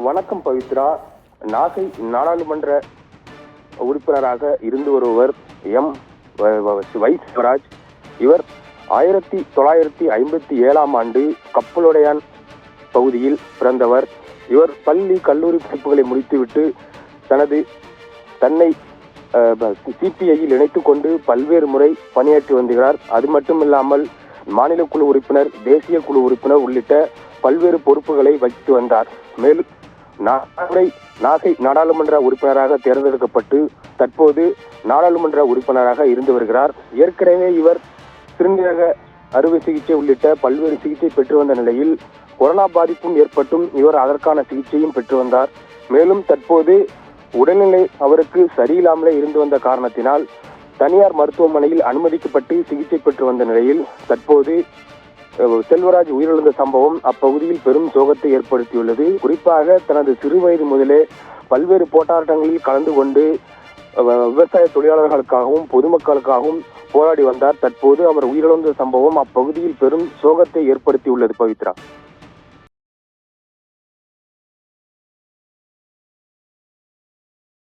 வணக்கம் பவித்ரா. நாகை நாடாளுமன்ற உறுப்பினராக இருந்து வருபவர் வை சிவராஜ். இவர் 1957ஆம் ஆண்டு கப்பலுடையான் பகுதியில் பிறந்தவர். இவர் பள்ளி கல்லூரி படிப்புகளை முடித்துவிட்டு தன்னை சிபிஐயில் இணைத்துக் கொண்டு பல்வேறு முறை பணியாற்றி வருகிறார். அது மட்டுமில்லாமல் மாநில குழு உறுப்பினர், தேசிய குழு உறுப்பினர் உள்ளிட்ட பல்வேறு பொறுப்புகளை வகித்து வந்தார். மேலும் நாகை நாடாளுமன்ற உறுப்பினராக தேர்ந்தெடுக்கப்பட்டு தற்போது நாடாளுமன்ற உறுப்பினராக இருந்து வருகிறார். ஏற்கனவே இவர் சிறுநீரக அறுவை சிகிச்சை உள்ளிட்ட பல்வேறு சிகிச்சை பெற்று வந்த நிலையில் கொரோனா பாதிப்பும் ஏற்பட்டும் இவர் அதற்கான சிகிச்சையும் பெற்று வந்தார். மேலும் தற்போது உடல்நிலை அவருக்கு சரியில்லாமலே இருந்து வந்த காரணத்தினால் தனியார் மருத்துவமனையில் அனுமதிக்கப்பட்டு சிகிச்சை பெற்று வந்த நிலையில் தற்போது செல்வராஜ் உயிரிழந்த சம்பவம் அப்பகுதியில் பெரும் சோகத்தை ஏற்படுத்தியுள்ளது. குறிப்பாக தனது சிறு வயது முதலே பல்வேறு போராட்டங்களில் கலந்து கொண்டு விவசாய தொழிலாளர்களுக்காகவும் பொதுமக்களுக்காகவும் போராடி வந்தார். தற்போது அவர் உயிரிழந்த சம்பவம் அப்பகுதியில் பெரும் சோகத்தை ஏற்படுத்தியுள்ளது. பவித்ரா.